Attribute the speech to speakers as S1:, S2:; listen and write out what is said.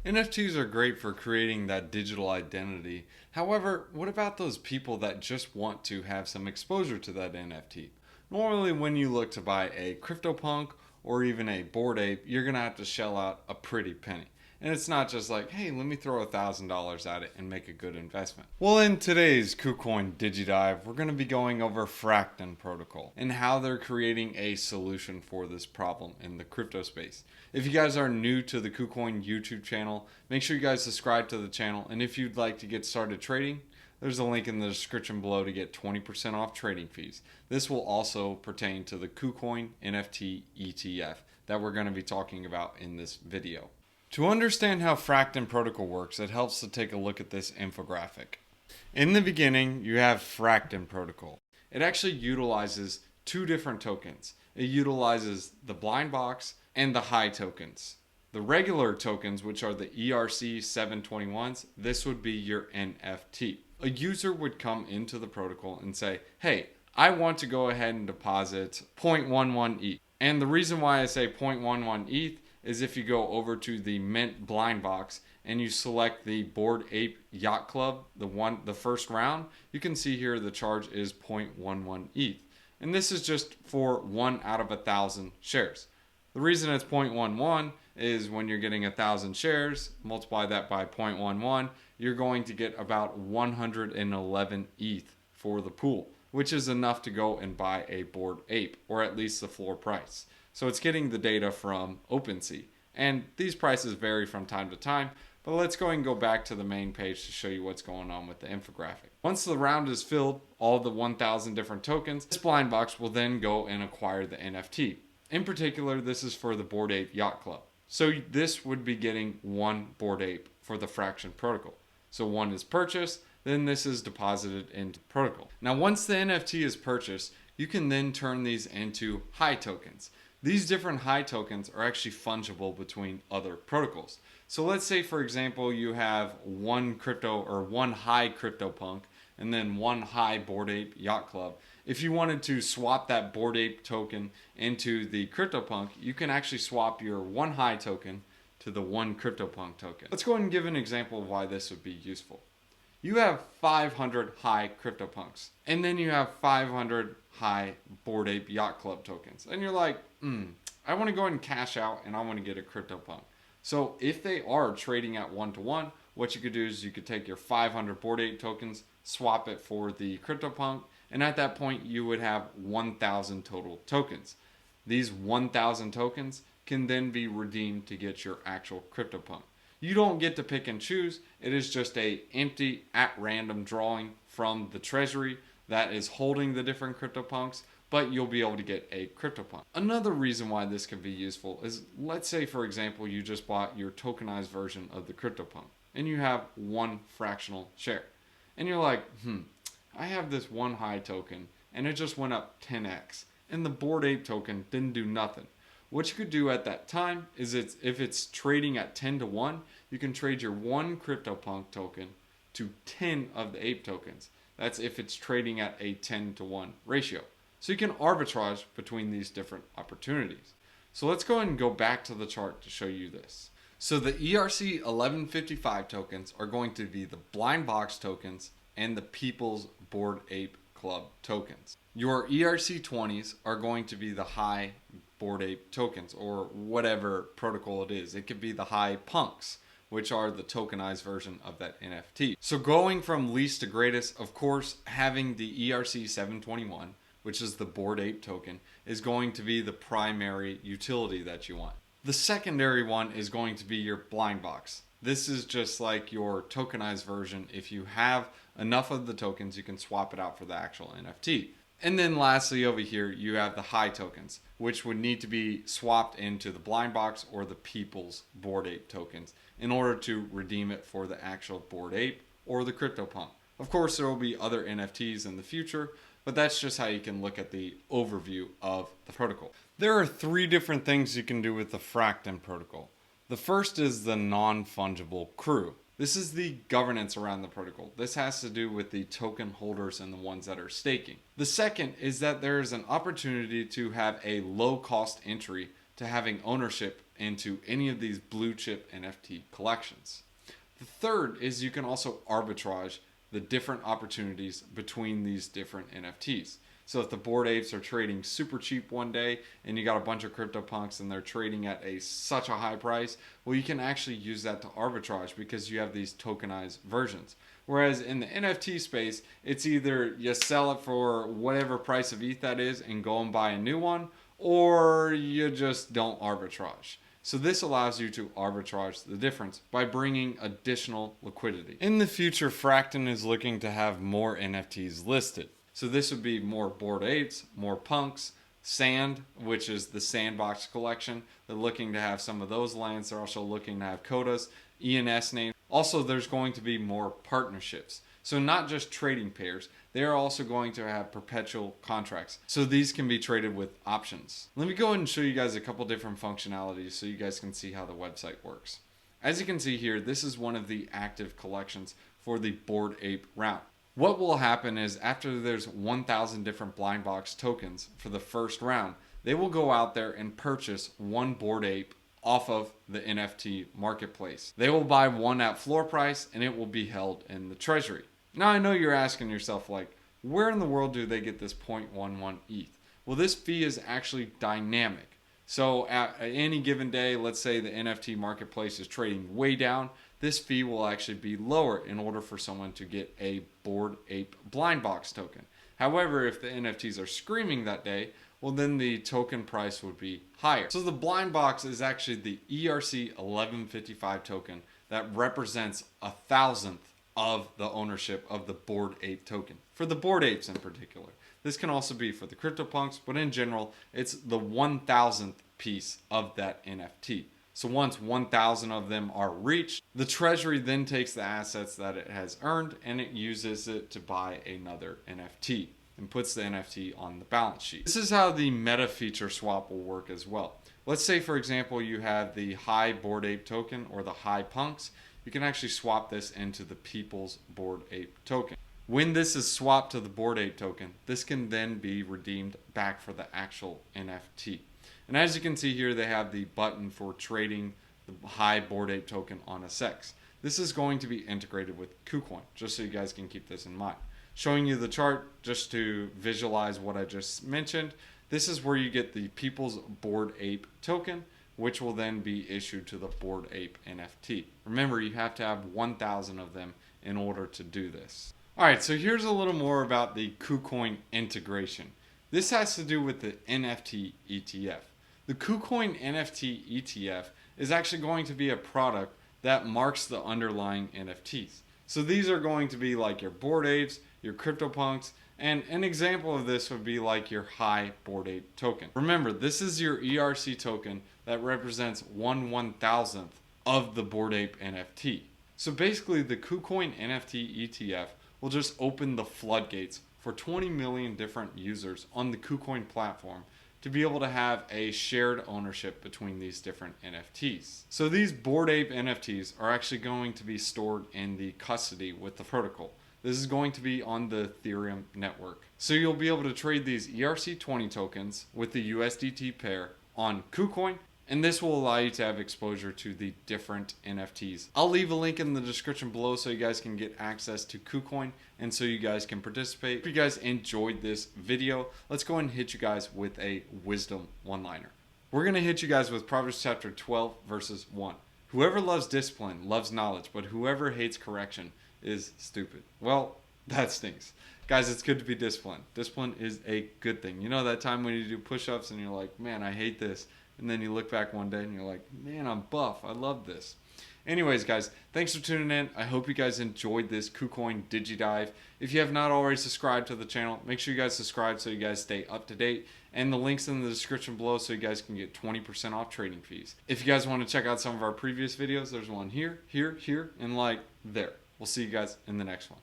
S1: NFTs are great for creating that digital identity. However, what about those people that just want to have some exposure to that NFT? Normally, when you look to buy a CryptoPunk or even a Bored Ape, you're going to have to shell out a pretty penny. And it's not just like, hey, let me throw $1,000 at it and make a good investment. Well, in today's Kucoin DigiDive, we're going to be going over Fracton Protocol and how they're creating a solution for this problem in the crypto space. If you guys are new to the Kucoin YouTube channel, make sure you guys subscribe to the channel. And if you'd like to get started trading, there's a link in the description below to get 20% off trading fees. This will also pertain to the Kucoin NFT ETF that we're going to be talking about in this video. To understand how Fracton Protocol works, it helps to take a look at this infographic. In the beginning, you have Fracton Protocol. It actually utilizes two different tokens. It utilizes the blind box and the high tokens. The regular tokens, which are the ERC 721s, this would be your NFT. A user would come into the protocol and say, hey, I want to go ahead and deposit 0.11 ETH. And the reason why I say 0.11 ETH is if you go over to the Mint blind box and you select the Bored Ape Yacht Club, the first round, you can see here the charge is 0.11 ETH. And this is just for 1 out of 1,000 shares. The reason it's 0.11 is when you're getting 1,000 shares, multiply that by 0.11, you're going to get about 111 ETH for the pool, which is enough to go and buy a Bored Ape, or at least the floor price. So it's getting the data from OpenSea. And these prices vary from time to time, but let's go and go back to the main page to show you what's going on with the infographic. Once the round is filled, all the 1,000 different tokens, this blind box will then go and acquire the NFT. In particular, this is for the Bored Ape Yacht Club. So this would be getting one Bored Ape for the Fracton Protocol. So one is purchased, then this is deposited into the protocol. Now, once the NFT is purchased, you can then turn these into high tokens. These different high tokens are actually fungible between other protocols. So let's say, for example, you have one high CryptoPunk and then one high Bored Ape Yacht Club. If you wanted to swap that Bored Ape token into the CryptoPunk, you can actually swap your one high token to the one CryptoPunk token. Let's go ahead and give an example of why this would be useful. You have 500 high CryptoPunks, and then you have 500 high Bored Ape Yacht Club tokens. And you're like, I want to go ahead and cash out and I want to get a CryptoPunk. So if they are trading at 1-to-1, what you could do is you could take your 500 Bored Ape tokens, swap it for the CryptoPunk, and at that point you would have 1,000 total tokens. These 1,000 tokens can then be redeemed to get your actual CryptoPunk. You don't get to pick and choose. It is just a empty at random drawing from the treasury that is holding the different CryptoPunks, but you'll be able to get a CryptoPunk. Another reason why this can be useful is, let's say for example you just bought your tokenized version of the CryptoPunk and you have one fractional share. And you're like, I have this one high token and it just went up 10x and the Bored Ape token didn't do nothing. What you could do at that time is if it's trading at 10-to-1, you can trade your one CryptoPunk token to 10 of the ape tokens. That's if it's trading at a 10-to-1 ratio. So you can arbitrage between these different opportunities. So let's go ahead and go back to the chart to show you this. So the ERC 1155 tokens are going to be the blind box tokens and the People's Bored Ape Club tokens. Your ERC 20s are going to be the high Bored Ape tokens, or whatever protocol it is. It could be the high punks, which are the tokenized version of that NFT. So going from least to greatest, of course, having the ERC 721, which is the Bored Ape token, is going to be the primary utility that you want. The secondary one is going to be your blind box. This is just like your tokenized version. If you have enough of the tokens, you can swap it out for the actual NFT. And then lastly over here, you have the high tokens, which would need to be swapped into the blind box or the People's Bored Ape tokens in order to redeem it for the actual Bored Ape or the CryptoPunk. Of course, there will be other NFTs in the future, but that's just how you can look at the overview of the protocol. There are three different things you can do with the Fracton protocol. The first is the non-fungible crew. This is the governance around the protocol. This has to do with the token holders and the ones that are staking. The second is that there is an opportunity to have a low cost entry to having ownership into any of these blue chip NFT collections. The third is you can also arbitrage the different opportunities between these different NFTs. So if the Bored Apes are trading super cheap one day and you got a bunch of CryptoPunks and they're trading at such a high price, well, you can actually use that to arbitrage because you have these tokenized versions. Whereas in the NFT space, it's either you sell it for whatever price of ETH that is and go and buy a new one, or you just don't arbitrage. So this allows you to arbitrage the difference by bringing additional liquidity. In the future, Fracton is looking to have more NFTs listed. So this would be more Bored Apes, more punks, sand, which is the sandbox collection. They're looking to have some of those lands. They're also looking to have codas, ENS names. Also, there's going to be more partnerships. So not just trading pairs, they're also going to have perpetual contracts. So these can be traded with options. Let me go ahead and show you guys a couple different functionalities so you guys can see how the website works. As you can see here, this is one of the active collections for the Bored Ape round. What will happen is after there's 1,000 different blind box tokens for the first round, they will go out there and purchase one Bored Ape off of the NFT marketplace. They will buy one at floor price and it will be held in the treasury. Now I know you're asking yourself, like, where in the world do they get this 0.11 ETH? Well, this fee is actually dynamic. So at any given day, let's say the NFT marketplace is trading way down, this fee will actually be lower in order for someone to get a Bored Ape blind box token. However, if the NFTs are screaming that day, well, then the token price would be higher. So the blind box is actually the ERC 1155 token that represents 1,000th of the ownership of the Bored Ape token, for the Bored Apes in particular. This can also be for the CryptoPunks, but in general, it's the 1,000th piece of that NFT. So once 1,000 of them are reached, the treasury then takes the assets that it has earned and it uses it to buy another NFT and puts the NFT on the balance sheet. This is how the meta feature swap will work as well. Let's say, for example, you have the high Bored Ape token or the high punks. You can actually swap this into the People's Bored Ape token. When this is swapped to the Bored Ape token, this can then be redeemed back for the actual NFT. And as you can see here, they have the button for trading the high Bored Ape token on a CEX. This is going to be integrated with Kucoin, just so you guys can keep this in mind. Showing you the chart just to visualize what I just mentioned. This is where you get the People's Bored Ape token, which will then be issued to the Bored Ape NFT. Remember, you have to have 1,000 of them in order to do this. Alright, so here's a little more about the Kucoin integration. This has to do with the NFT ETF. The Kucoin NFT ETF is actually going to be a product that marks the underlying NFTs. So these are going to be like your Bored Apes, your CryptoPunks, and an example of this would be like your high Bored Ape token. Remember, this is your ERC token that represents 1/1000th of the Bored Ape NFT. So basically the Kucoin NFT ETF will just open the floodgates for 20 million different users on the Kucoin platform to be able to have a shared ownership between these different NFTs. So these Bored Ape NFTs are actually going to be stored in the custody with the protocol. This is going to be on the Ethereum network. So you'll be able to trade these ERC20 tokens with the USDT pair on Kucoin, and this will allow you to have exposure to the different NFTs. I'll leave a link in the description below so you guys can get access to Kucoin and so you guys can participate. If you guys enjoyed this video, let's go ahead and hit you guys with a wisdom one-liner. We're going to hit you guys with Proverbs chapter 12 verses 1. Whoever loves discipline loves knowledge, but whoever hates correction is stupid. Well, that stinks. Guys, it's good to be disciplined. Discipline is a good thing. You know that time when you do push-ups and you're like, man, I hate this. And then you look back one day and you're like, man, I'm buff. I love this. Anyways, guys, thanks for tuning in. I hope you guys enjoyed this Kucoin DigiDive. If you have not already subscribed to the channel, make sure you guys subscribe so you guys stay up to date. And the link's in the description below so you guys can get 20% off trading fees. If you guys want to check out some of our previous videos, there's one here, here, here, and like there. We'll see you guys in the next one.